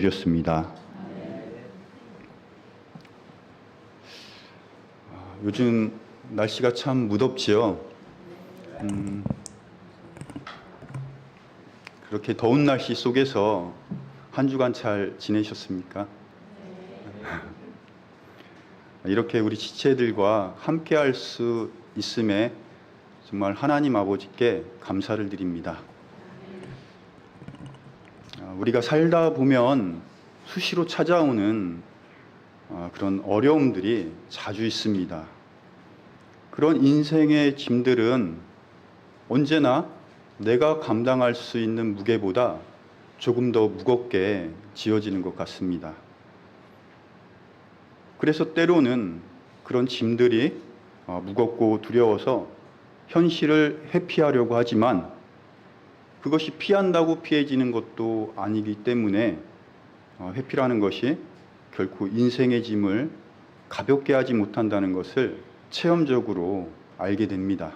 드렸습니다. 요즘 날씨가 참 무덥지요. 그렇게 더운 날씨 속에서 한 주간 잘 지내셨습니까? 이렇게 우리 지체들과 함께 할 수 있음에 정말 하나님 아버지께 감사를 드립니다. 우리가 살다 보면 수시로 찾아오는 그런 어려움들이 자주 있습니다. 그런 인생의 짐들은 언제나 내가 감당할 수 있는 무게보다 조금 더 무겁게 지어지는 것 같습니다. 그래서 때로는 그런 짐들이 무겁고 두려워서 현실을 회피하려고 하지만 그것이 피한다고 피해지는 것도 아니기 때문에 회피라는 것이 결코 인생의 짐을 가볍게 하지 못한다는 것을 체험적으로 알게 됩니다.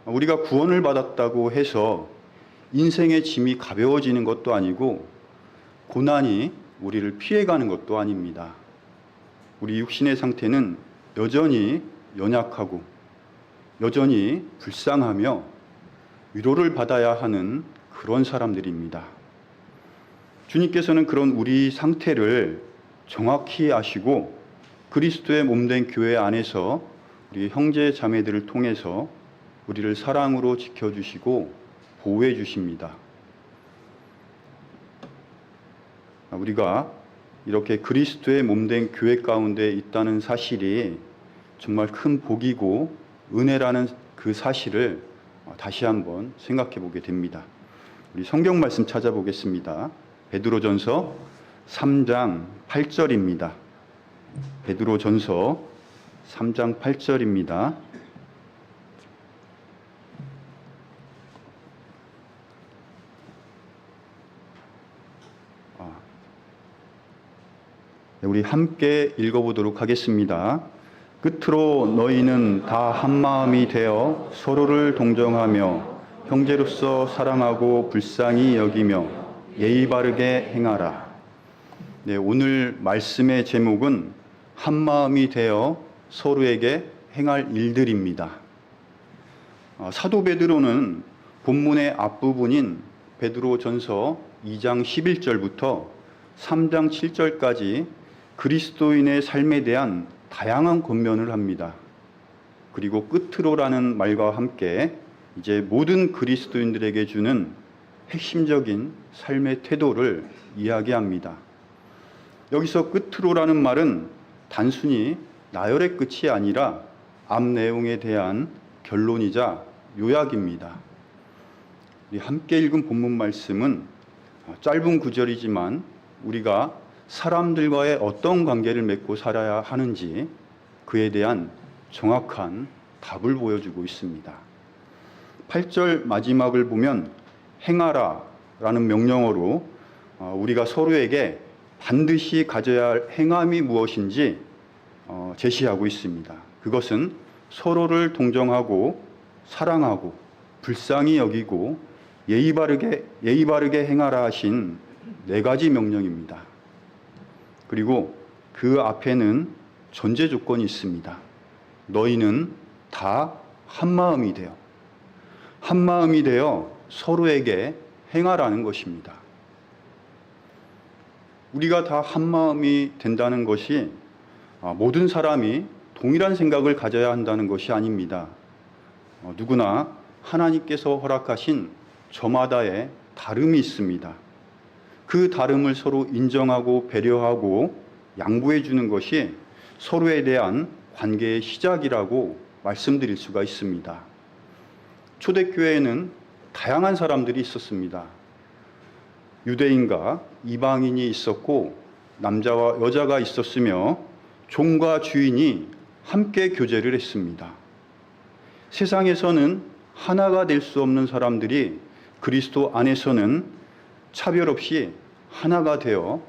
우리가 구원을 받았다고 해서 인생의 짐이 가벼워지는 것도 아니고 고난이 우리를 피해가는 것도 아닙니다. 우리 육신의 상태는 여전히 연약하고 여전히 불쌍하며 위로를 받아야 하는 그런 사람들입니다. 주님께서는 그런 우리 상태를 정확히 아시고 그리스도의 몸된 교회 안에서 우리 형제 자매들을 통해서 우리를 사랑으로 지켜주시고 보호해 주십니다. 우리가 이렇게 그리스도의 몸된 교회 가운데 있다는 사실이 정말 큰 복이고 은혜라는 그 사실을 다시 한번 생각해 보게 됩니다. 우리 성경 말씀 찾아보겠습니다. 베드로전서 3장 8절입니다. 베드로전서 3장 8절입니다. 우리 함께 읽어보도록 하겠습니다. 끝으로 너희는 다 한마음이 되어 서로를 동정하며 형제로서 사랑하고 불쌍히 여기며 예의 바르게 행하라. 네, 오늘 말씀의 제목은 한마음이 되어 서로에게 행할 일들입니다. 사도 베드로는 본문의 앞부분인 베드로전서 2장 11절부터 3장 7절까지 그리스도인의 삶에 대한 다양한 권면을 합니다. 그리고 끝으로라는 말과 함께 이제 모든 그리스도인들에게 주는 핵심적인 삶의 태도를 이야기합니다. 여기서 끝으로라는 말은 단순히 나열의 끝이 아니라 앞 내용에 대한 결론이자 요약입니다. 우리 함께 읽은 본문 말씀은 짧은 구절이지만 우리가 사람들과의 어떤 관계를 맺고 살아야 하는지 그에 대한 정확한 답을 보여주고 있습니다. 8절 마지막을 보면 행하라 라는 명령어로 우리가 서로에게 반드시 가져야 할 행함이 무엇인지 제시하고 있습니다. 그것은 서로를 동정하고 사랑하고 불쌍히 여기고 예의 바르게 행하라 하신 4가지 명령입니다. 그리고 그 앞에는 전제 조건이 있습니다. 너희는 다 한마음이 되어 서로에게 행하라는 것입니다. 우리가 다 한마음이 된다는 것이 모든 사람이 동일한 생각을 가져야 한다는 것이 아닙니다. 누구나 하나님께서 허락하신 저마다의 다름이 있습니다. 그 다름을 서로 인정하고 배려하고 양보해 주는 것이 서로에 대한 관계의 시작이라고 말씀드릴 수가 있습니다. 초대교회에는 다양한 사람들이 있었습니다. 유대인과 이방인이 있었고 남자와 여자가 있었으며 종과 주인이 함께 교제를 했습니다. 세상에서는 하나가 될 수 없는 사람들이 그리스도 안에서는 차별 없이 하나가 되어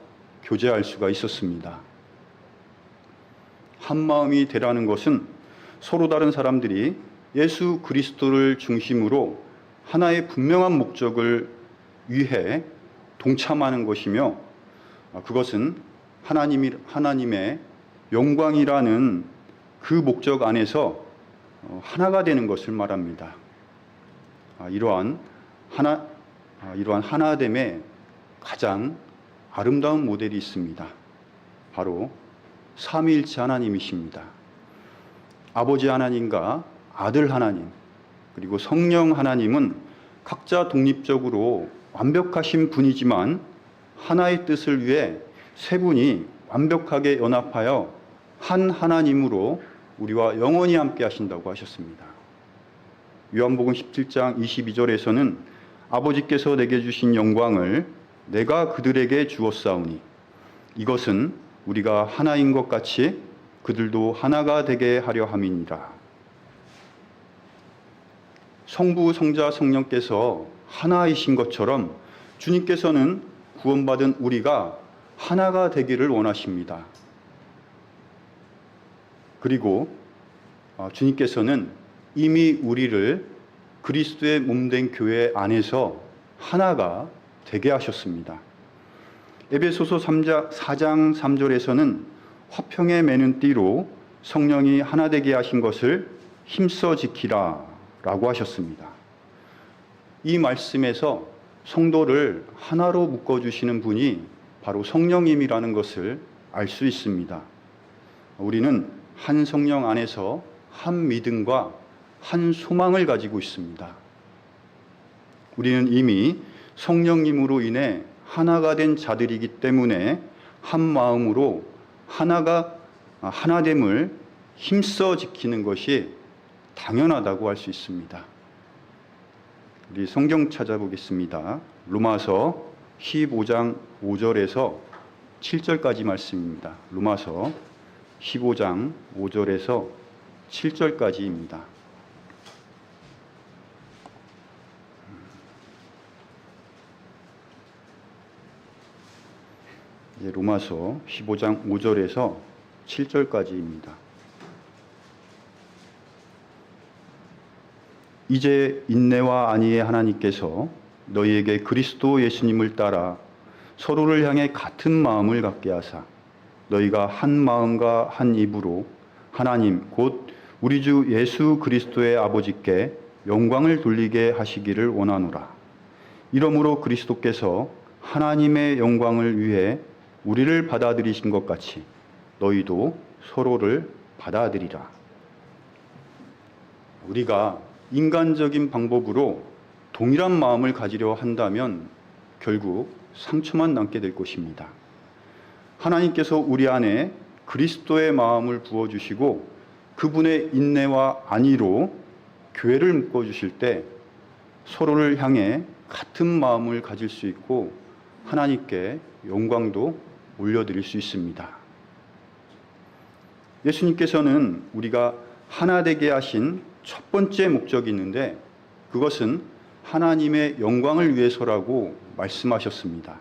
교제할 수가 있었습니다. 한마음이 되라는 것은 서로 다른 사람들이 예수 그리스도를 중심으로 하나의 분명한 목적을 위해 동참하는 것이며 그것은 하나님의 영광이라는 그 목적 안에서 하나가 되는 것을 말합니다. 이러한 하나됨의 가장 아름다운 모델이 있습니다. 바로 삼위일체 하나님이십니다. 아버지 하나님과 아들 하나님, 그리고 성령 하나님은 각자 독립적으로 완벽하신 분이지만 하나의 뜻을 위해 세 분이 완벽하게 연합하여 한 하나님으로 우리와 영원히 함께 하신다고 하셨습니다. 요한복음 17장 22절에서는 아버지께서 내게 주신 영광을 내가 그들에게 주었사오니 이것은 우리가 하나인 것 같이 그들도 하나가 되게 하려 함이니라. 성부, 성자, 성령께서 하나이신 것처럼 주님께서는 구원받은 우리가 하나가 되기를 원하십니다. 그리고 주님께서는 이미 우리를 그리스도의 몸된 교회 안에서 하나가 되게 하셨습니다. 에베소서 4장 3절에서는 화평에 매는 띠로 성령이 하나 되게 하신 것을 힘써 지키라 라고 하셨습니다. 이 말씀에서 성도를 하나로 묶어주시는 분이 바로 성령님이라는 것을 알 수 있습니다. 우리는 한 성령 안에서 한 믿음과 한 소망을 가지고 있습니다. 우리는 이미 성령님으로 인해 하나가 된 자들이기 때문에 한 마음으로 하나됨을 힘써 지키는 것이 당연하다고 할 수 있습니다. 우리 성경 찾아보겠습니다. 로마서 15장 5절에서 7절까지 말씀입니다. 로마서 15장 5절에서 7절까지입니다. 이제 로마서 15장 5절에서 7절까지입니다. 이제 인내와 안위의 하나님께서 너희에게 그리스도 예수님을 따라 서로를 향해 같은 마음을 갖게 하사 너희가 한 마음과 한 입으로 하나님 곧 우리 주 예수 그리스도의 아버지께 영광을 돌리게 하시기를 원하노라. 이러므로 그리스도께서 하나님의 영광을 위해 우리를 받아들이신 것 같이 너희도 서로를 받아들이라. 우리가 인간적인 방법으로 동일한 마음을 가지려 한다면 결국 상처만 남게 될 것입니다. 하나님께서 우리 안에 그리스도의 마음을 부어주시고 그분의 인내와 안위로 교회를 묶어주실 때 서로를 향해 같은 마음을 가질 수 있고 하나님께 영광도 올려드릴 수 있습니다. 예수님께서는 우리가 하나 되게 하신 첫 번째 목적이 있는데 그것은 하나님의 영광을 위해서라고 말씀하셨습니다.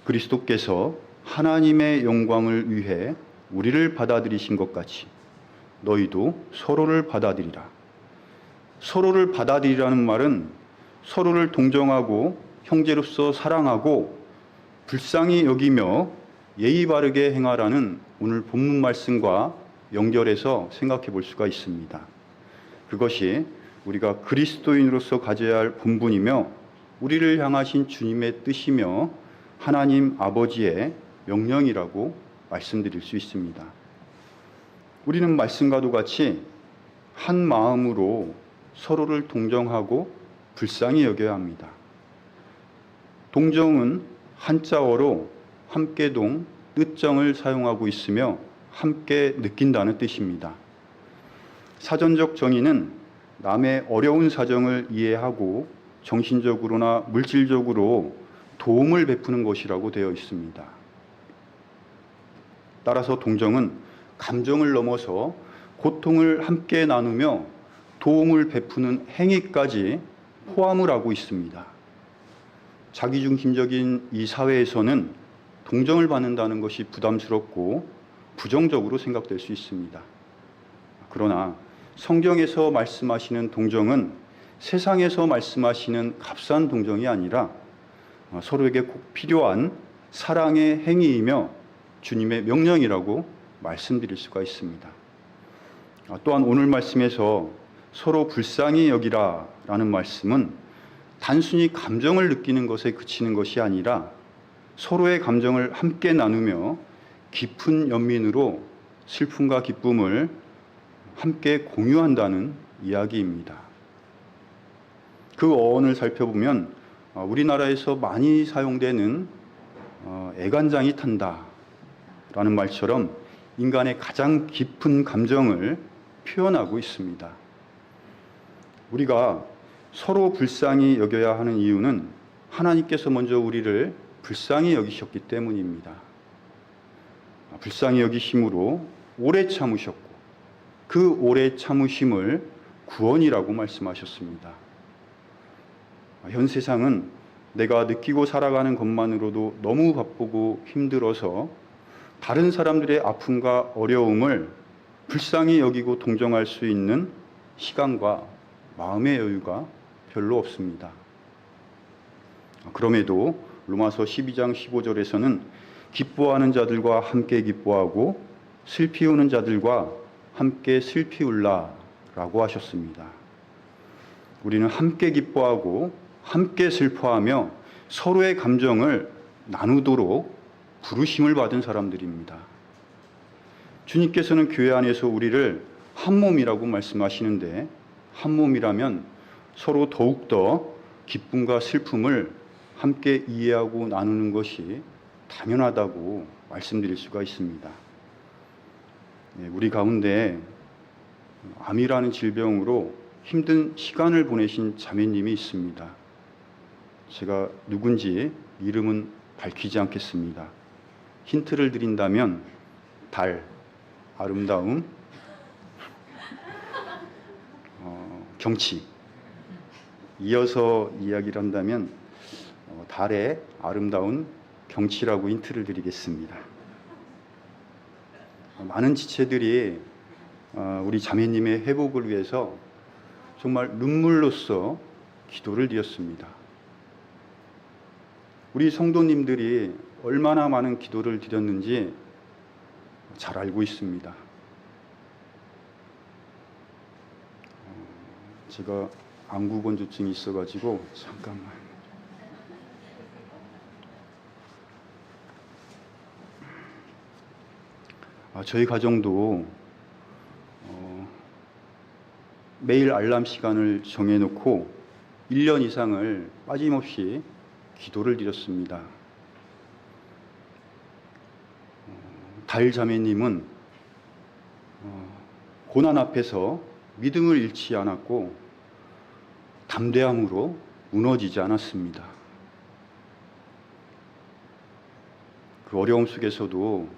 그리스도께서 하나님의 영광을 위해 우리를 받아들이신 것 같이 너희도 서로를 받아들이라. 서로를 받아들이라는 말은 서로를 동정하고 형제로서 사랑하고 불쌍히 여기며 예의 바르게 행하라는 오늘 본문 말씀과 연결해서 생각해 볼 수가 있습니다. 그것이 우리가 그리스도인으로서 가져야 할 본분이며 우리를 향하신 주님의 뜻이며 하나님 아버지의 명령이라고 말씀드릴 수 있습니다. 우리는 말씀과도 같이 한 마음으로 서로를 동정하고 불쌍히 여겨야 합니다. 동정은 한자어로 함께동, 뜻정을 사용하고 있으며 함께 느낀다는 뜻입니다. 사전적 정의는 남의 어려운 사정을 이해하고 정신적으로나 물질적으로 도움을 베푸는 것이라고 되어 있습니다. 따라서 동정은 감정을 넘어서 고통을 함께 나누며 도움을 베푸는 행위까지 포함을 하고 있습니다. 자기중심적인 이 사회에서는 동정을 받는다는 것이 부담스럽고 부정적으로 생각될 수 있습니다. 그러나 성경에서 말씀하시는 동정은 세상에서 말씀하시는 값싼 동정이 아니라 서로에게 꼭 필요한 사랑의 행위이며 주님의 명령이라고 말씀드릴 수가 있습니다. 또한 오늘 말씀에서 서로 불쌍히 여기라 라는 말씀은 단순히 감정을 느끼는 것에 그치는 것이 아니라 서로의 감정을 함께 나누며 깊은 연민으로 슬픔과 기쁨을 함께 공유한다는 이야기입니다. 그 어원을 살펴보면 우리나라에서 많이 사용되는 애간장이 탄다 라는 말처럼 인간의 가장 깊은 감정을 표현하고 있습니다. 우리가 서로 불쌍히 여겨야 하는 이유는 하나님께서 먼저 우리를 불쌍히 여기셨기 때문입니다. 불쌍히 여기심으로 오래 참으셨고 그 오래 참으심을 구원이라고 말씀하셨습니다. 현 세상은 내가 느끼고 살아가는 것만으로도 너무 바쁘고 힘들어서 다른 사람들의 아픔과 어려움을 불쌍히 여기고 동정할 수 있는 시간과 마음의 여유가 별로 없습니다. 그럼에도 로마서 12장 15절에서는 기뻐하는 자들과 함께 기뻐하고 슬피 우는 자들과 함께 슬피 울라 라고 하셨습니다. 우리는 함께 기뻐하고 함께 슬퍼하며 서로의 감정을 나누도록 부르심을 받은 사람들입니다. 주님께서는 교회 안에서 우리를 한 몸이라고 말씀하시는데 한 몸이라면 서로 더욱더 기쁨과 슬픔을 함께 이해하고 나누는 것이 당연하다고 말씀드릴 수가 있습니다. 우리 가운데 암이라는 질병으로 힘든 시간을 보내신 자매님이 있습니다. 제가 누군지 이름은 밝히지 않겠습니다. 힌트를 드린다면 달, 아름다움, 경치. 이어서 이야기를 한다면 달의 아름다운 경치라고 힌트를 드리겠습니다. 많은 지체들이 우리 자매님의 회복을 위해서 정말 눈물로써 기도를 드렸습니다. 우리 성도님들이 얼마나 많은 기도를 드렸는지 잘 알고 있습니다. 제가 안구건조증이 있어가지고 잠깐만. 저희 가정도 매일 알람 시간을 정해놓고 1년 이상을 빠짐없이 기도를 드렸습니다. 달 자매님은 고난 앞에서 믿음을 잃지 않았고 담대함으로 무너지지 않았습니다. 그 어려움 속에서도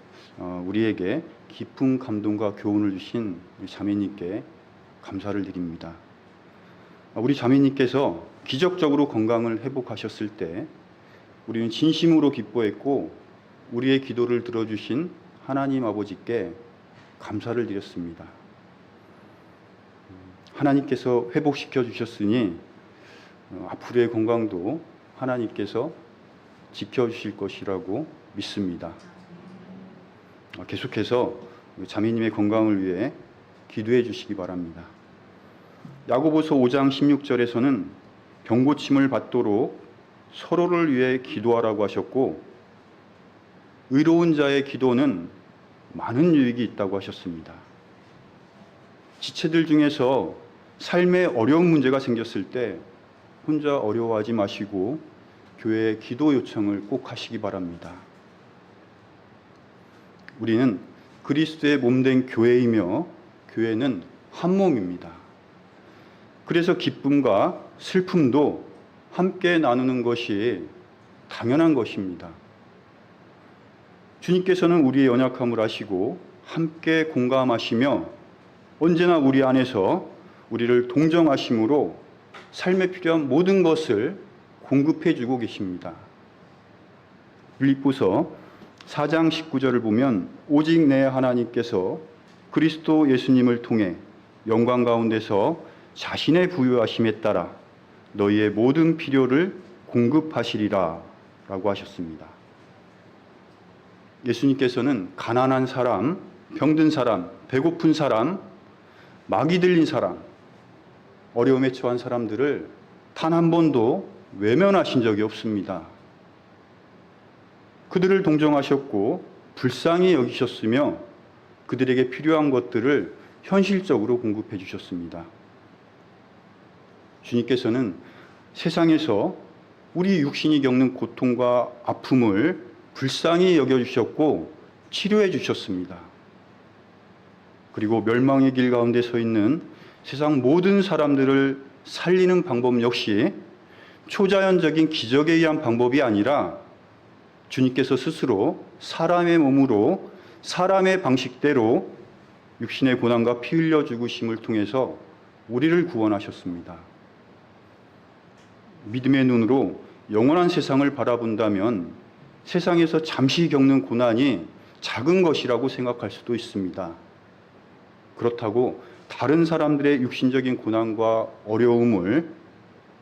우리에게 깊은 감동과 교훈을 주신 우리 자매님께 감사를 드립니다. 우리 자매님께서 기적적으로 건강을 회복하셨을 때 우리는 진심으로 기뻐했고 우리의 기도를 들어주신 하나님 아버지께 감사를 드렸습니다. 하나님께서 회복시켜 주셨으니 앞으로의 건강도 하나님께서 지켜주실 것이라고 믿습니다. 계속해서 자매님의 건강을 위해 기도해 주시기 바랍니다. 야고보서 5장 16절에서는 병고침을 받도록 서로를 위해 기도하라고 하셨고 의로운 자의 기도는 많은 유익이 있다고 하셨습니다. 지체들 중에서 삶에 어려운 문제가 생겼을 때 혼자 어려워하지 마시고 교회에 기도 요청을 꼭 하시기 바랍니다. 우리는 그리스도의 몸된 교회이며 교회는 한 몸입니다. 그래서 기쁨과 슬픔도 함께 나누는 것이 당연한 것입니다. 주님께서는 우리의 연약함을 아시고 함께 공감하시며 언제나 우리 안에서 우리를 동정하심으로 삶에 필요한 모든 것을 공급해 주고 계십니다. 빌립보서 4장 19절을 보면 오직 내 하나님께서 그리스도 예수님을 통해 영광 가운데서 자신의 부유하심에 따라 너희의 모든 필요를 공급하시리라 하셨습니다. 예수님께서는 가난한 사람, 병든 사람, 배고픈 사람, 마귀 들린 사람, 어려움에 처한 사람들을 단 한 번도 외면하신 적이 없습니다. 그들을 동정하셨고 불쌍히 여기셨으며 그들에게 필요한 것들을 현실적으로 공급해 주셨습니다. 주님께서는 세상에서 우리 육신이 겪는 고통과 아픔을 불쌍히 여겨주셨고 치료해 주셨습니다. 그리고 멸망의 길 가운데 서 있는 세상 모든 사람들을 살리는 방법 역시 초자연적인 기적에 의한 방법이 아니라 주님께서 스스로 사람의 몸으로 사람의 방식대로 육신의 고난과 피 흘려 죽으심을 통해서 우리를 구원하셨습니다. 믿음의 눈으로 영원한 세상을 바라본다면 세상에서 잠시 겪는 고난이 작은 것이라고 생각할 수도 있습니다. 그렇다고 다른 사람들의 육신적인 고난과 어려움을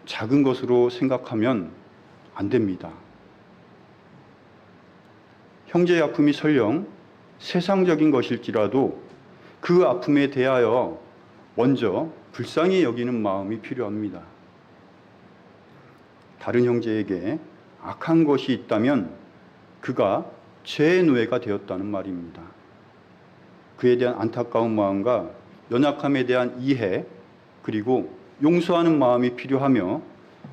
작은 것으로 생각하면 안 됩니다. 형제의 아픔이 설령 세상적인 것일지라도 그 아픔에 대하여 먼저 불쌍히 여기는 마음이 필요합니다. 다른 형제에게 악한 것이 있다면 그가 죄의 노예가 되었다는 말입니다. 그에 대한 안타까운 마음과 연약함에 대한 이해 그리고 용서하는 마음이 필요하며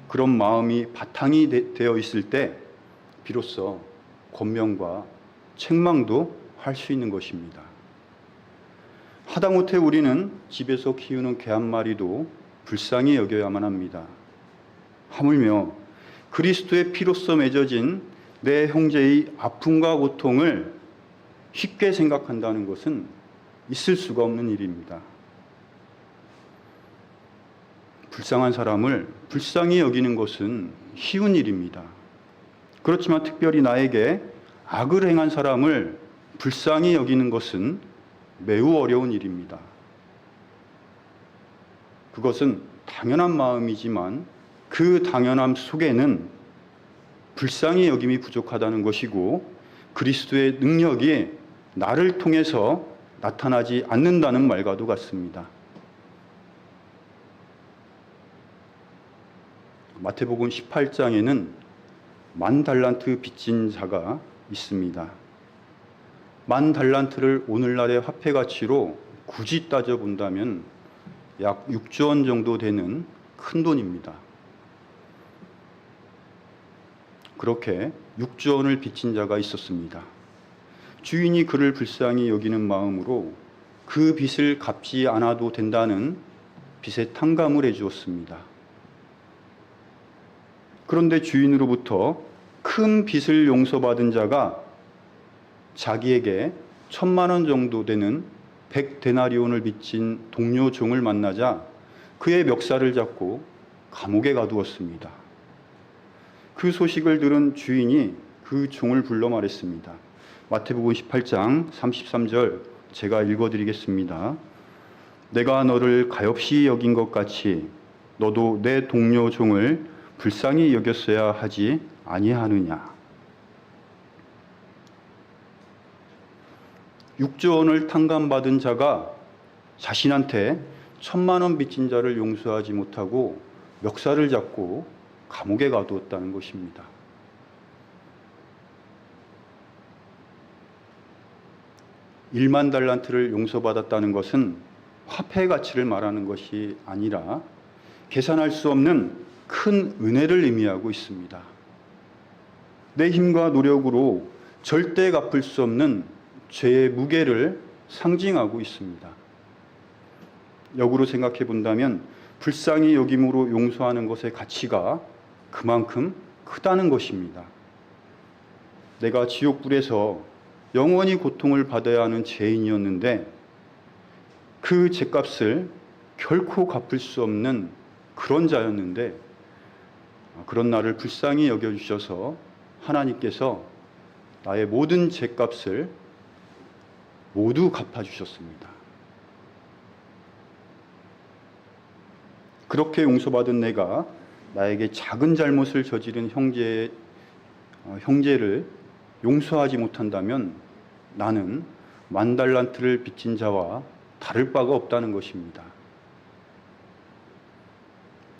그런 마음이 바탕이 되어 있을 때 비로소 권면과 책망도 할 수 있는 것입니다. 하다못해 우리는 집에서 키우는 개 한 마리도 불쌍히 여겨야만 합니다. 하물며 그리스도의 피로써 맺어진 내 형제의 아픔과 고통을 쉽게 생각한다는 것은 있을 수가 없는 일입니다. 불쌍한 사람을 불쌍히 여기는 것은 쉬운 일입니다. 그렇지만 특별히 나에게 악을 행한 사람을 불쌍히 여기는 것은 매우 어려운 일입니다. 그것은 당연한 마음이지만 그 당연함 속에는 불쌍히 여김이 부족하다는 것이고 그리스도의 능력이 나를 통해서 나타나지 않는다는 말과도 같습니다. 마태복음 18장에는 10,000달란트 빚진 자가 있습니다. 10,000달란트를 오늘날의 화폐 가치로 굳이 따져본다면 약 6조 원 정도 되는 큰 돈입니다. 그렇게 6조 원을 빚진 자가 있었습니다. 주인이 그를 불쌍히 여기는 마음으로 그 빚을 갚지 않아도 된다는 빚의 탕감을 해주었습니다. 그런데 주인으로부터 큰 빚을 용서받은 자가 자기에게 1,000만 원 정도 되는 100데나리온을 빚진 동료 종을 만나자 그의 멱살을 잡고 감옥에 가두었습니다. 그 소식을 들은 주인이 그 종을 불러 말했습니다. 마태복음 18장 33절 제가 읽어드리겠습니다. 내가 너를 가엾이 여긴 것 같이 너도 내 동료 종을 불쌍히 여겼어야 하지 아니하느냐. 6조 원을 탕감받은 자가 자신한테 1,000만 원 빚진 자를 용서하지 못하고 멱살을 잡고 감옥에 가두었다는 것입니다. 일만 달란트를 용서받았다는 것은 화폐 가치를 말하는 것이 아니라 계산할 수 없는 큰 은혜를 의미하고 있습니다. 내 힘과 노력으로 절대 갚을 수 없는 죄의 무게를 상징하고 있습니다. 역으로 생각해 본다면 불쌍히 여김으로 용서하는 것의 가치가 그만큼 크다는 것입니다. 내가 지옥불에서 영원히 고통을 받아야 하는 죄인이었는데 그 죄값을 결코 갚을 수 없는 그런 자였는데 그런 나를 불쌍히 여겨주셔서 하나님께서 나의 모든 죄값을 모두 갚아주셨습니다. 그렇게 용서받은 내가 나에게 작은 잘못을 저지른 형제의 형제를 용서하지 못한다면 나는 10,000달란트를 빚진 자와 다를 바가 없다는 것입니다.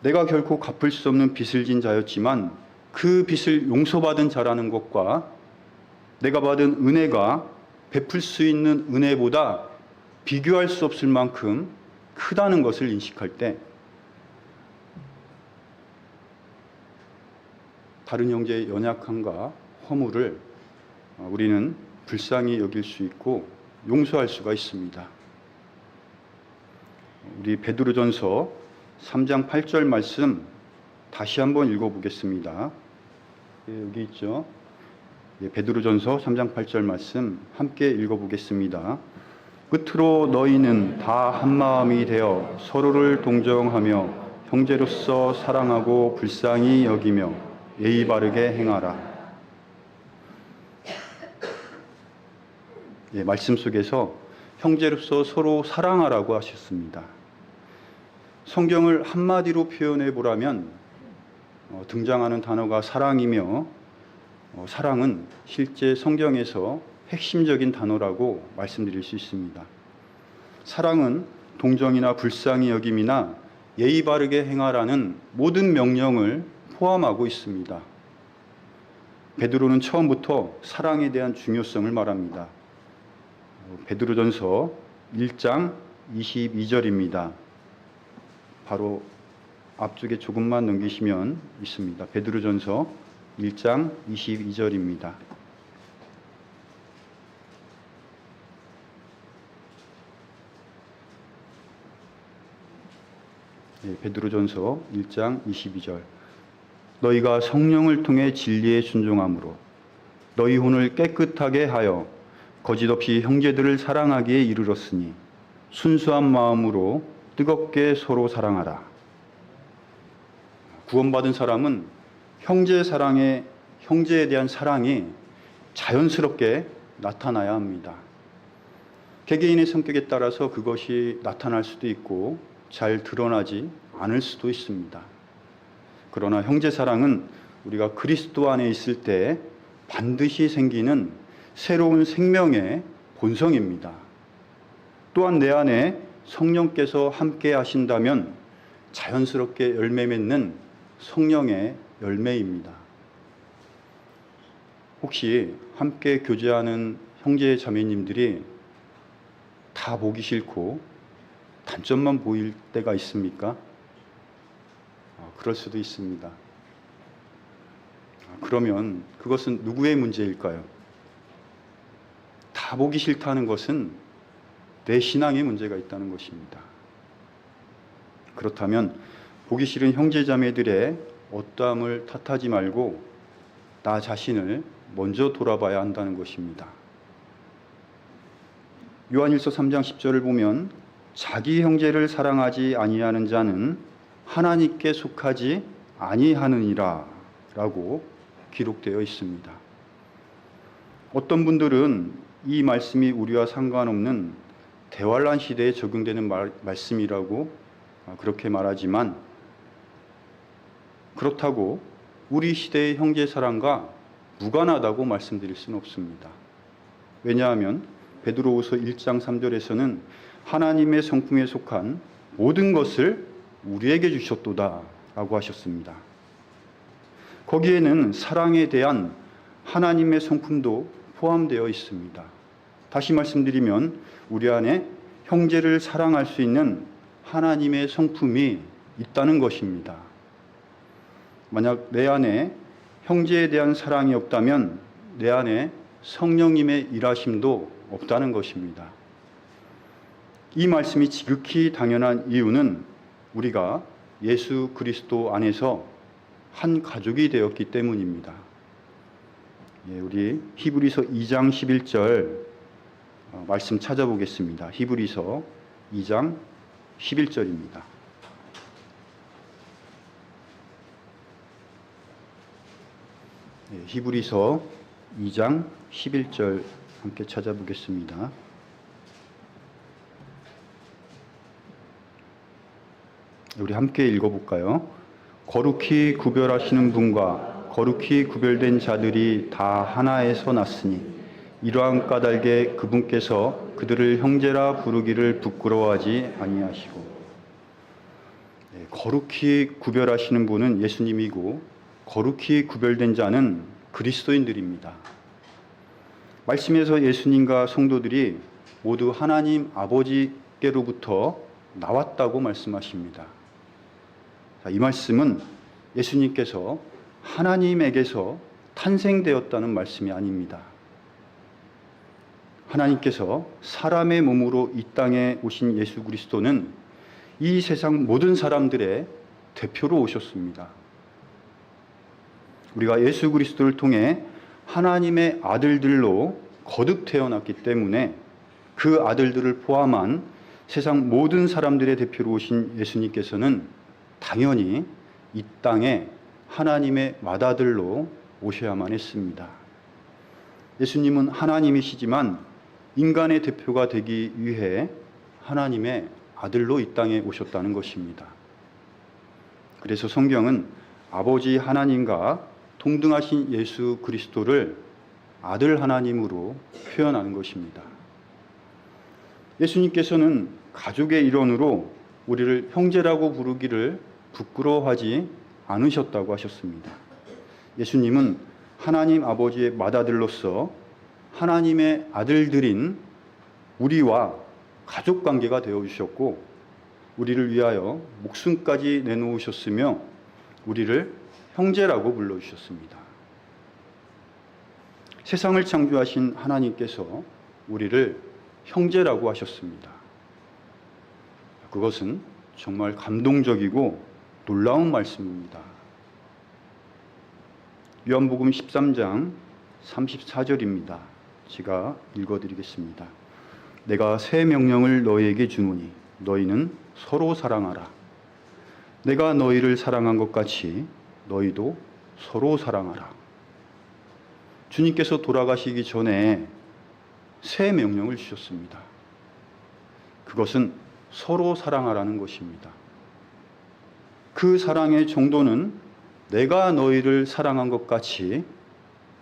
내가 결코 갚을 수 없는 빚을 진 자였지만 그 빚을 용서받은 자라는 것과 내가 받은 은혜가 베풀 수 있는 은혜보다 비교할 수 없을 만큼 크다는 것을 인식할 때 다른 형제의 연약함과 허물을 우리는 불쌍히 여길 수 있고 용서할 수가 있습니다. 우리 베드로전서 3장 8절 말씀 다시 한번 읽어보겠습니다. 여기 있죠. 베드로전서 3장 8절 말씀 함께 읽어보겠습니다. 끝으로 너희는 다 한마음이 되어 서로를 동정하며 형제로서 사랑하고 불쌍히 여기며 예의 바르게 행하라. 말씀 속에서 형제로서 서로 사랑하라고 하셨습니다. 성경을 한마디로 표현해 보라면 등장하는 단어가 사랑이며 사랑은 실제 성경에서 핵심적인 단어라고 말씀드릴 수 있습니다. 사랑은 동정이나 불쌍히 여김이나 예의 바르게 행하라는 모든 명령을 포함하고 있습니다. 베드로는 처음부터 사랑에 대한 중요성을 말합니다. 베드로전서 1장 22절입니다. 바로 앞쪽에 조금만 넘기시면 있습니다. 베드로전서 1장 22절입니다. 베드로전서 1장 22절. 너희가 성령을 통해 진리에 순종함으로 너희 혼을 깨끗하게 하여 거짓없이 형제들을 사랑하기에 이르렀으니 순수한 마음으로 뜨겁게 서로 사랑하라. 구원받은 사람은 형제에 대한 사랑이 자연스럽게 나타나야 합니다. 개개인의 성격에 따라서 그것이 나타날 수도 있고 잘 드러나지 않을 수도 있습니다. 그러나 형제 사랑은 우리가 그리스도 안에 있을 때 반드시 생기는 새로운 생명의 본성입니다. 또한 내 안에 성령께서 함께 하신다면 자연스럽게 열매 맺는 성령의 열매입니다. 혹시 함께 교제하는 형제 자매님들이 다 보기 싫고 단점만 보일 때가 있습니까? 그럴 수도 있습니다. 그러면 그것은 누구의 문제일까요? 다 보기 싫다는 것은 내 신앙에 문제가 있다는 것입니다. 그렇다면 보기 싫은 형제자매들의 어떠함을 탓하지 말고 나 자신을 먼저 돌아봐야 한다는 것입니다. 요한일서 3장 10절을 보면 자기 형제를 사랑하지 아니하는 자는 하나님께 속하지 아니하느니라 라고 기록되어 있습니다. 어떤 분들은 이 말씀이 우리와 상관없는 대환란 시대에 적용되는 말씀이라고 그렇게 말하지만 그렇다고 우리 시대의 형제 사랑과 무관하다고 말씀드릴 수는 없습니다. 왜냐하면 베드로후서 1장 3절에서는 하나님의 성품에 속한 모든 것을 우리에게 주셨도다 라고 하셨습니다. 거기에는 사랑에 대한 하나님의 성품도 포함되어 있습니다. 다시 말씀드리면 우리 안에 형제를 사랑할 수 있는 하나님의 성품이 있다는 것입니다. 만약 내 안에 형제에 대한 사랑이 없다면 내 안에 성령님의 일하심도 없다는 것입니다. 이 말씀이 지극히 당연한 이유는 우리가 예수 그리스도 안에서 한 가족이 되었기 때문입니다. 우리 히브리서 2장 11절 말씀 찾아보겠습니다. 히브리서 2장 11절입니다. 히브리서 2장 11절 함께 찾아보겠습니다. 우리 함께 읽어볼까요? 거룩히 구별하시는 분과 거룩히 구별된 자들이 다 하나에서 났으니 이러한 까닭에 그분께서 그들을 형제라 부르기를 부끄러워하지 아니하시고. 거룩히 구별하시는 분은 예수님이고 거룩히 구별된 자는 그리스도인들입니다. 말씀에서 예수님과 성도들이 모두 하나님 아버지께로부터 나왔다고 말씀하십니다. 이 말씀은 예수님께서 하나님에게서 탄생되었다는 말씀이 아닙니다. 하나님께서 사람의 몸으로 이 땅에 오신 예수 그리스도는 이 세상 모든 사람들의 대표로 오셨습니다. 우리가 예수 그리스도를 통해 하나님의 아들들로 거듭 태어났기 때문에 그 아들들을 포함한 세상 모든 사람들의 대표로 오신 예수님께서는 당연히 이 땅에 하나님의 맏아들로 오셔야만 했습니다. 예수님은 하나님이시지만 인간의 대표가 되기 위해 하나님의 아들로 이 땅에 오셨다는 것입니다. 그래서 성경은 아버지 하나님과 동등하신 예수 그리스도를 아들 하나님으로 표현하는 것입니다. 예수님께서는 가족의 일원으로 우리를 형제라고 부르기를 부끄러워하지 않으셨다고 하셨습니다. 예수님은 하나님 아버지의 맏아들로서 하나님의 아들들인 우리와 가족관계가 되어주셨고 우리를 위하여 목숨까지 내놓으셨으며 우리를 형제라고 불러주셨습니다. 세상을 창조하신 하나님께서 우리를 형제라고 하셨습니다. 그것은 정말 감동적이고 놀라운 말씀입니다. 요한복음 13장 34절입니다. 제가 읽어드리겠습니다. 내가 새 명령을 너희에게 주노니 너희는 서로 사랑하라. 내가 너희를 사랑한 것 같이 너희도 서로 사랑하라. 주님께서 돌아가시기 전에 새 명령을 주셨습니다. 그것은 서로 사랑하라는 것입니다. 그 사랑의 정도는 내가 너희를 사랑한 것 같이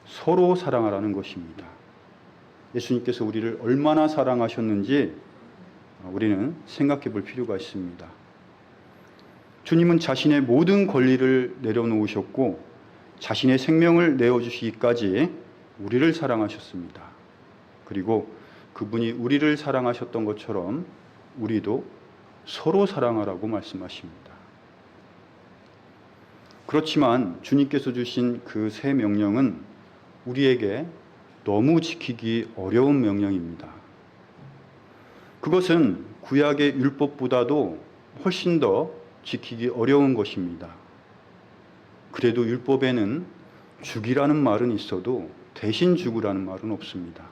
서로 사랑하라는 것입니다. 예수님께서 우리를 얼마나 사랑하셨는지 우리는 생각해 볼 필요가 있습니다. 주님은 자신의 모든 권리를 내려놓으셨고 자신의 생명을 내어주시기까지 우리를 사랑하셨습니다. 그리고 그분이 우리를 사랑하셨던 것처럼 우리도 서로 사랑하라고 말씀하십니다. 그렇지만 주님께서 주신 그 새 명령은 우리에게 너무 지키기 어려운 명령입니다. 그것은 구약의 율법보다도 훨씬 더 지키기 어려운 것입니다. 그래도 율법에는 죽이라는 말은 있어도 대신 죽으라는 말은 없습니다.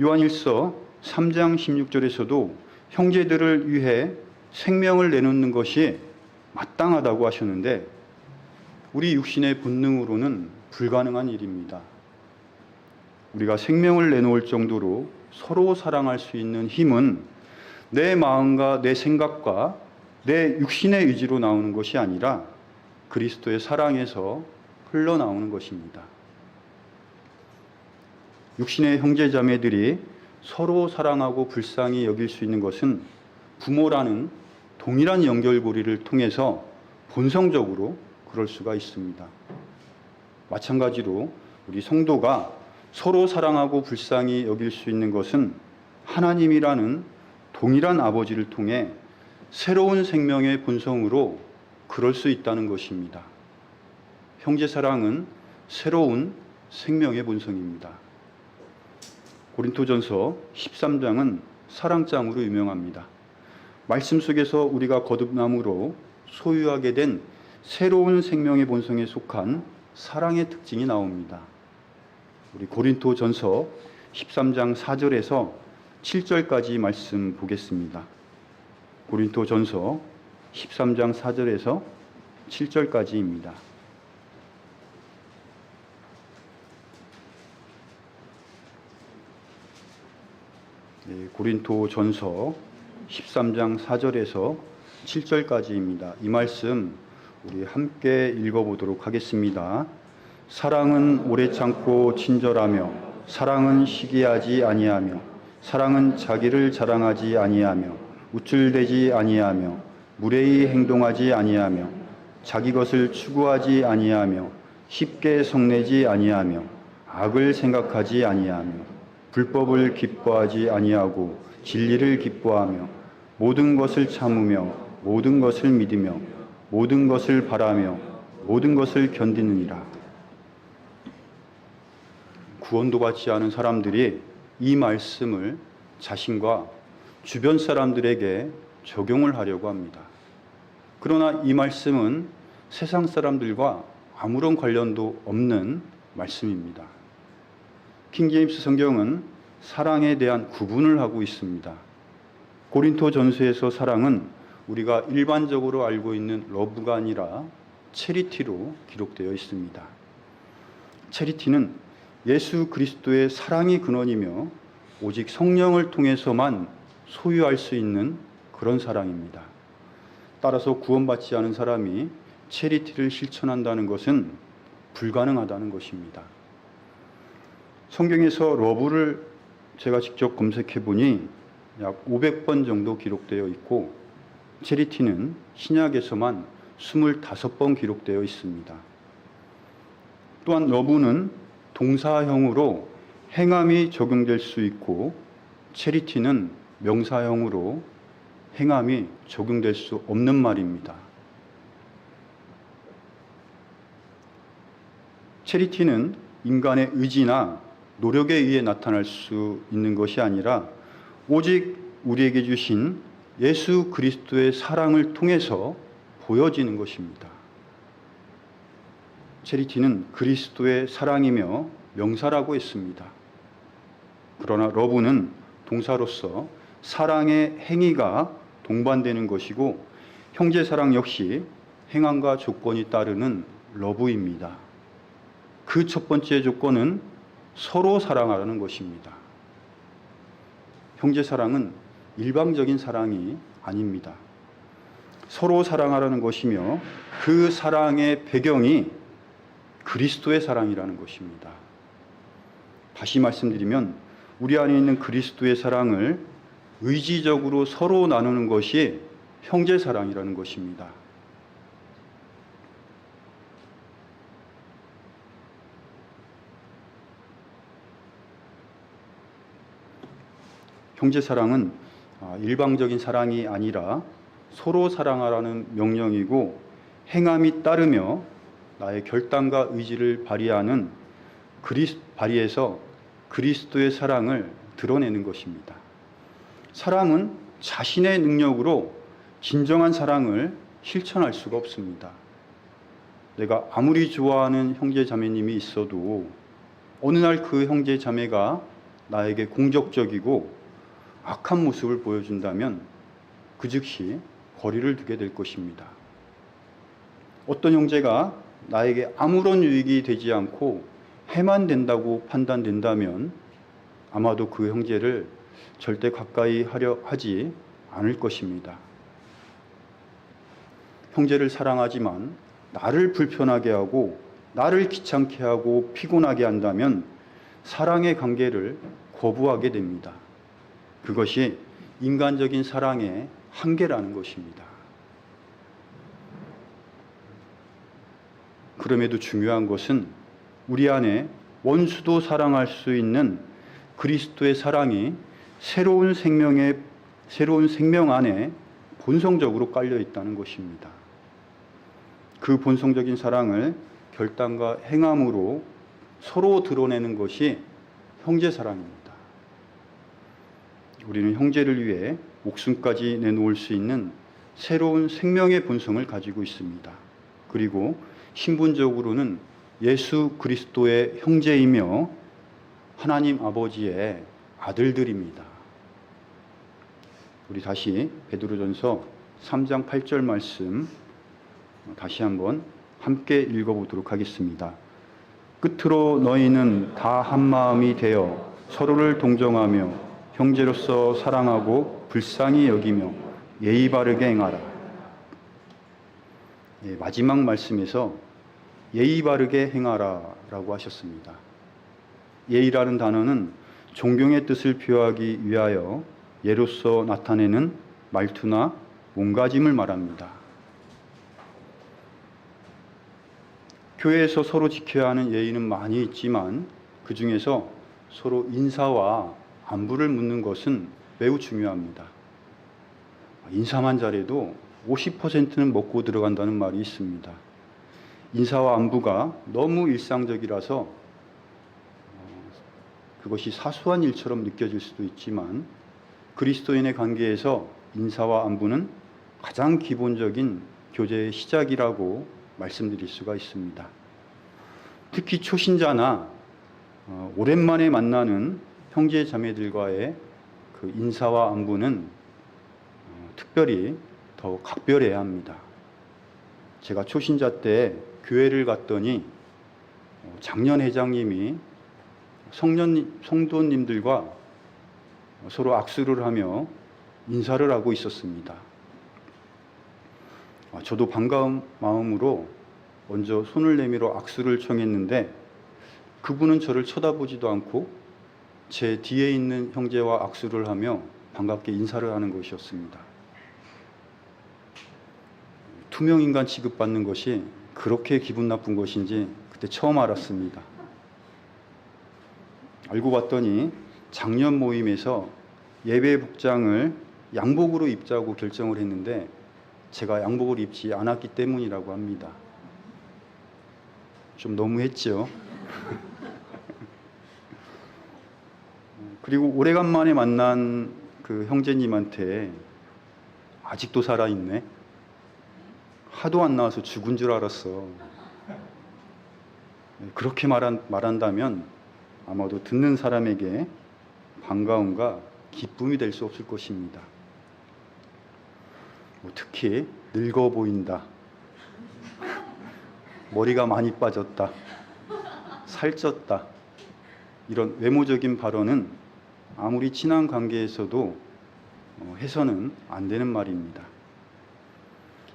요한일서 3장 16절에서도 형제들을 위해 생명을 내놓는 것이 마땅하다고 하셨는데 우리 육신의 본능으로는 불가능한 일입니다. 우리가 생명을 내놓을 정도로 서로 사랑할 수 있는 힘은 내 마음과 내 생각과 내 육신의 의지로 나오는 것이 아니라 그리스도의 사랑에서 흘러나오는 것입니다. 육신의 형제자매들이 서로 사랑하고 불쌍히 여길 수 있는 것은 부모라는 동일한 연결고리를 통해서 본성적으로 그럴 수가 있습니다. 마찬가지로 우리 성도가 서로 사랑하고 불쌍히 여길 수 있는 것은 하나님이라는 동일한 아버지를 통해 새로운 생명의 본성으로 그럴 수 있다는 것입니다. 형제사랑은 새로운 생명의 본성입니다. 고린토전서 13장은 사랑장으로 유명합니다. 말씀 속에서 우리가 거듭남으로 소유하게 된 새로운 생명의 본성에 속한 사랑의 특징이 나옵니다. 우리 고린토전서 13장 4절에서 7절까지 말씀 보겠습니다. 고린토전서 13장 4절에서 7절까지입니다. 고린토전서 13장 4절에서 7절까지입니다. 이 말씀 우리 함께 읽어보도록 하겠습니다. 사랑은 오래 참고 친절하며 사랑은 시기하지 아니하며 사랑은 자기를 자랑하지 아니하며 우쭐대지 아니하며 무례히 행동하지 아니하며 자기 것을 추구하지 아니하며 쉽게 성내지 아니하며 악을 생각하지 아니하며 불법을 기뻐하지 아니하고 진리를 기뻐하며 모든 것을 참으며 모든 것을 믿으며 모든 것을 바라며 모든 것을 견디느니라. 구원도 받지 않은 사람들이 이 말씀을 자신과 주변 사람들에게 적용을 하려고 합니다. 그러나 이 말씀은 세상 사람들과 아무런 관련도 없는 말씀입니다. 킹제임스 성경은 사랑에 대한 구분을 하고 있습니다. 고린토 전서에서 사랑은 우리가 일반적으로 알고 있는 러브가 아니라 체리티로 기록되어 있습니다. 체리티는 예수 그리스도의 사랑이 근원이며 오직 성령을 통해서만 소유할 수 있는 그런 사랑입니다. 따라서 구원받지 않은 사람이 체리티를 실천한다는 것은 불가능하다는 것입니다. 성경에서 러브를 제가 직접 검색해 보니 약 500번 정도 기록되어 있고 체리티는 신약에서만 25번 기록되어 있습니다. 또한 러브는 동사형으로 행함이 적용될 수 있고 체리티는 명사형으로 행함이 적용될 수 없는 말입니다. 체리티는 인간의 의지나 노력에 의해 나타날 수 있는 것이 아니라 오직 우리에게 주신 예수 그리스도의 사랑을 통해서 보여지는 것입니다. 체리티는 그리스도의 사랑이며 명사라고 했습니다. 그러나 러브는 동사로서 사랑의 행위가 동반되는 것이고 형제사랑 역시 행함과 조건이 따르는 러브입니다. 그 첫 번째 조건은 서로 사랑하라는 것입니다. 형제사랑은 일방적인 사랑이 아닙니다. 서로 사랑하라는 것이며 그 사랑의 배경이 그리스도의 사랑이라는 것입니다. 다시 말씀드리면 우리 안에 있는 그리스도의 사랑을 의지적으로 서로 나누는 것이 형제사랑이라는 것입니다. 형제사랑은 일방적인 사랑이 아니라 서로 사랑하라는 명령이고 행함이 따르며 나의 결단과 의지를 발휘해서 그리스도의 사랑을 드러내는 것입니다. 사랑은 자신의 능력으로 진정한 사랑을 실천할 수가 없습니다. 내가 아무리 좋아하는 형제 자매님이 있어도 어느 날 그 형제 자매가 나에게 공격적이고 악한 모습을 보여준다면 그 즉시 거리를 두게 될 것입니다. 어떤 형제가 나에게 아무런 유익이 되지 않고 해만 된다고 판단된다면 아마도 그 형제를 절대 가까이 하려 하지 않을 것입니다. 형제를 사랑하지만 나를 불편하게 하고 나를 귀찮게 하고 피곤하게 한다면 사랑의 관계를 거부하게 됩니다. 그것이 인간적인 사랑의 한계라는 것입니다. 그럼에도 중요한 것은 우리 안에 원수도 사랑할 수 있는 그리스도의 사랑이 새로운 생명 안에 본성적으로 깔려 있다는 것입니다. 그 본성적인 사랑을 결단과 행함으로 서로 드러내는 것이 형제사랑입니다. 우리는 형제를 위해 목숨까지 내놓을 수 있는 새로운 생명의 본성을 가지고 있습니다. 그리고 신분적으로는 예수 그리스도의 형제이며 하나님 아버지의 아들들입니다. 우리 다시 베드로전서 3장 8절 말씀 다시 한번 함께 읽어보도록 하겠습니다. 끝으로 너희는 다 한마음이 되어 서로를 동정하며 형제로서 사랑하고 불쌍히 여기며 예의 바르게 행하라. 예, 마지막 말씀에서 예의 바르게 행하라라고 하셨습니다. 예의라는 단어는 존경의 뜻을 표하기 위하여 예로서 나타내는 말투나 몸가짐을 말합니다. 교회에서 서로 지켜야 하는 예의는 많이 있지만 그 중에서 서로 인사와 안부를 묻는 것은 매우 중요합니다. 인사만 잘해도 50%는 먹고 들어간다는 말이 있습니다. 인사와 안부가 너무 일상적이라서 그것이 사소한 일처럼 느껴질 수도 있지만 그리스도인의 관계에서 인사와 안부는 가장 기본적인 교제의 시작이라고 말씀드릴 수가 있습니다. 특히 초신자나 오랜만에 만나는 형제 자매들과의 그 인사와 안부는 특별히 더 각별해야 합니다. 제가 초신자 때 교회를 갔더니 장년 회장님이 성도님들과 서로 악수를 하며 인사를 하고 있었습니다. 저도 반가운 마음으로 먼저 손을 내밀어 악수를 청했는데 그분은 저를 쳐다보지도 않고 제 뒤에 있는 형제와 악수를 하며 반갑게 인사를 하는 것이었습니다. 투명인간 취급받는 것이 그렇게 기분 나쁜 것인지 그때 처음 알았습니다. 알고 봤더니 작년 모임에서 예배 복장을 양복으로 입자고 결정을 했는데 제가 양복을 입지 않았기 때문이라고 합니다. 좀 너무했죠. 그리고 오래간만에 만난 그 형제님한테 아직도 살아있네. 하도 안 나와서 죽은 줄 알았어. 그렇게 말한다면 아마도 듣는 사람에게 반가움과 기쁨이 될 수 없을 것입니다. 특히 늙어 보인다. 머리가 많이 빠졌다. 살쪘다. 이런 외모적인 발언은 아무리 친한 관계에서도 해서는 안 되는 말입니다.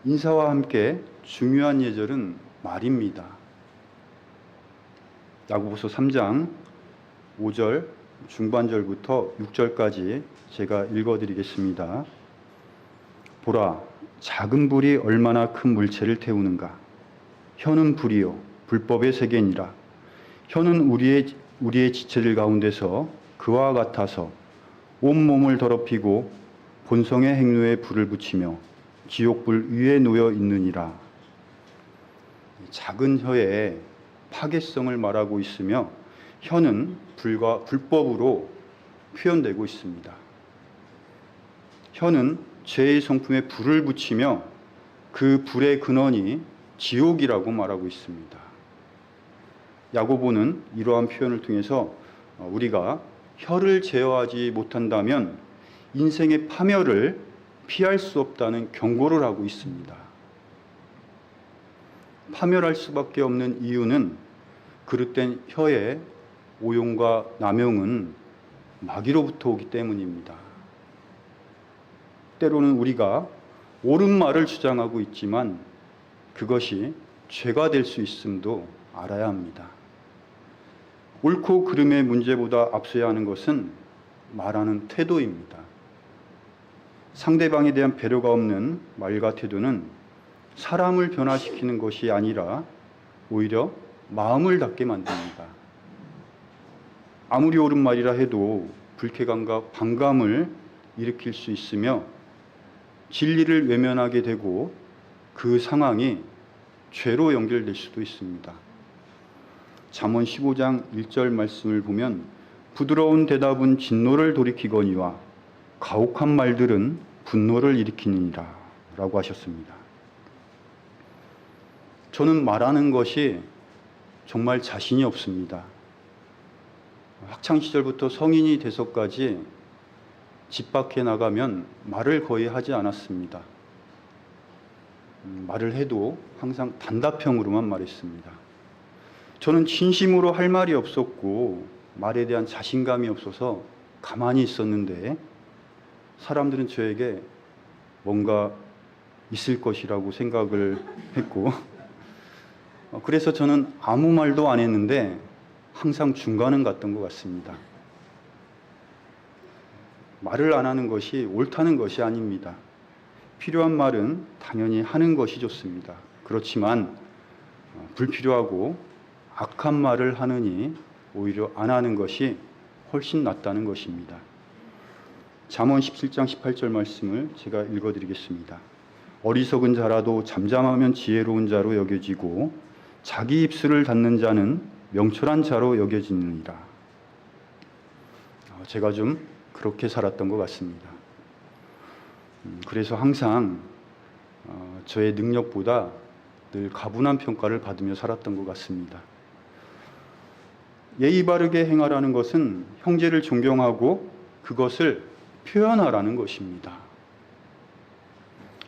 인사와 함께 중요한 예절은 말입니다. 야고보서 3장 5절 중반절부터 6절까지 제가 읽어드리겠습니다. 보라, 작은 불이 얼마나 큰 물체를 태우는가. 혀는 불이요 불법의 세계니라. 혀는 우리의 지체들 가운데서 그와 같아서 온몸을 더럽히고 본성의 행로에 불을 붙이며 지옥불 위에 놓여 있느니라. 작은 혀의 파괴성을 말하고 있으며 혀는 불법으로 표현되고 있습니다. 혀는 죄의 성품에 불을 붙이며 그 불의 근원이 지옥이라고 말하고 있습니다. 야고보는 이러한 표현을 통해서 우리가 혀를 제어하지 못한다면 인생의 파멸을 피할 수 없다는 경고를 하고 있습니다. 파멸할 수밖에 없는 이유는 그릇된 혀의 오용과 남용은 마귀로부터 오기 때문입니다. 때로는 우리가 옳은 말을 주장하고 있지만 그것이 죄가 될 수 있음도 알아야 합니다. 옳고 그름의 문제보다 앞서야 하는 것은 말하는 태도입니다. 상대방에 대한 배려가 없는 말과 태도는 사람을 변화시키는 것이 아니라 오히려 마음을 닫게 만듭니다. 아무리 옳은 말이라 해도 불쾌감과 반감을 일으킬 수 있으며 진리를 외면하게 되고 그 상황이 죄로 연결될 수도 있습니다. 잠언 15장 1절 말씀을 보면 부드러운 대답은 진노를 돌이키거니와 가혹한 말들은 분노를 일으키니라 라고 하셨습니다. 저는 말하는 것이 정말 자신이 없습니다. 학창시절부터 성인이 돼서까지 집 밖에 나가면 말을 거의 하지 않았습니다. 말을 해도 항상 단답형으로만 말했습니다. 저는 진심으로 할 말이 없었고 말에 대한 자신감이 없어서 가만히 있었는데 사람들은 저에게 뭔가 있을 것이라고 생각을 했고 그래서 저는 아무 말도 안 했는데 항상 중간은 갔던 것 같습니다. 말을 안 하는 것이 옳다는 것이 아닙니다. 필요한 말은 당연히 하는 것이 좋습니다. 그렇지만 불필요하고 악한 말을 하느니 오히려 안 하는 것이 훨씬 낫다는 것입니다. 잠언 17장 18절 말씀을 제가 읽어드리겠습니다. 어리석은 자라도 잠잠하면 지혜로운 자로 여겨지고 자기 입술을 닫는 자는 명철한 자로 여겨지느니라. 제가 좀 그렇게 살았던 것 같습니다. 그래서 항상 저의 능력보다 늘 가분한 평가를 받으며 살았던 것 같습니다. 예의 바르게 행하라는 것은 형제를 존경하고 그것을 표현하라는 것입니다.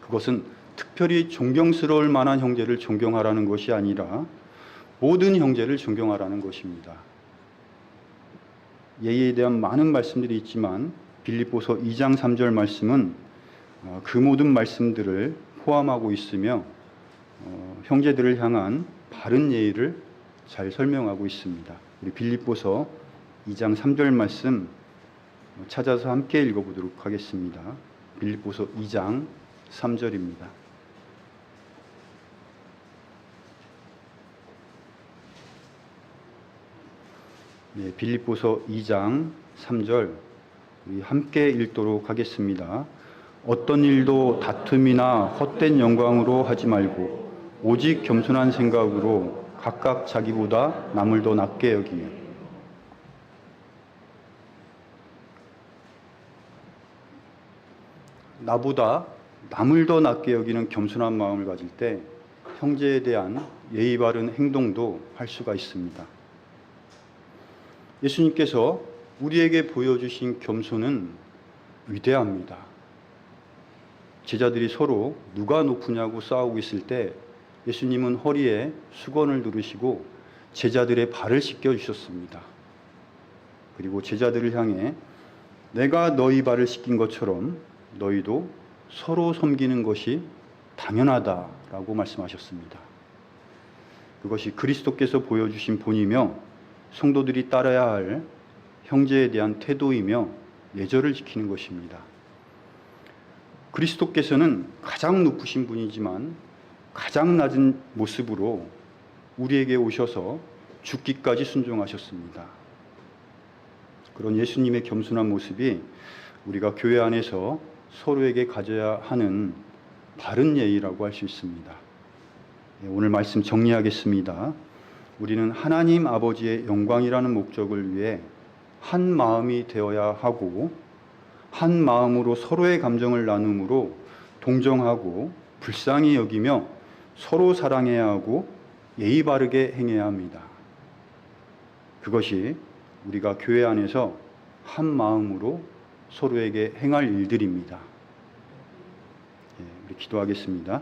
그것은 특별히 존경스러울 만한 형제를 존경하라는 것이 아니라 모든 형제를 존경하라는 것입니다. 예의에 대한 많은 말씀들이 있지만 빌립보서 2장 3절 말씀은 그 모든 말씀들을 포함하고 있으며 형제들을 향한 바른 예의를 잘 설명하고 있습니다. 우리 빌립보서 2장 3절 말씀 찾아서 함께 읽어보도록 하겠습니다. 빌립보서 2장 3절입니다. 네, 빌립보서 2장 3절 우리 함께 읽도록 하겠습니다. 어떤 일도 다툼이나 헛된 영광으로 하지 말고 오직 겸손한 생각으로 각각 자기보다 남을 더 낮게 여기며. 나보다 남을 더 낮게 여기는 겸손한 마음을 가질 때 형제에 대한 예의 바른 행동도 할 수가 있습니다. 예수님께서 우리에게 보여주신 겸손은 위대합니다. 제자들이 서로 누가 높으냐고 싸우고 있을 때 예수님은 허리에 수건을 두르시고 제자들의 발을 씻겨 주셨습니다. 그리고 제자들을 향해 내가 너희 발을 씻긴 것처럼 너희도 서로 섬기는 것이 당연하다라고 말씀하셨습니다. 그것이 그리스도께서 보여주신 본이며 성도들이 따라야 할 형제에 대한 태도이며 예절을 지키는 것입니다. 그리스도께서는 가장 높으신 분이지만 가장 낮은 모습으로 우리에게 오셔서 죽기까지 순종하셨습니다. 그런 예수님의 겸손한 모습이 우리가 교회 안에서 서로에게 가져야 하는 바른 예의라고 할 수 있습니다. 오늘 말씀 정리하겠습니다. 우리는 하나님 아버지의 영광이라는 목적을 위해 한 마음이 되어야 하고 한 마음으로 서로의 감정을 나눔으로 동정하고 불쌍히 여기며 서로 사랑해야 하고 예의 바르게 행해야 합니다. 그것이 우리가 교회 안에서 한 마음으로 서로에게 행할 일들입니다. 우리 기도하겠습니다.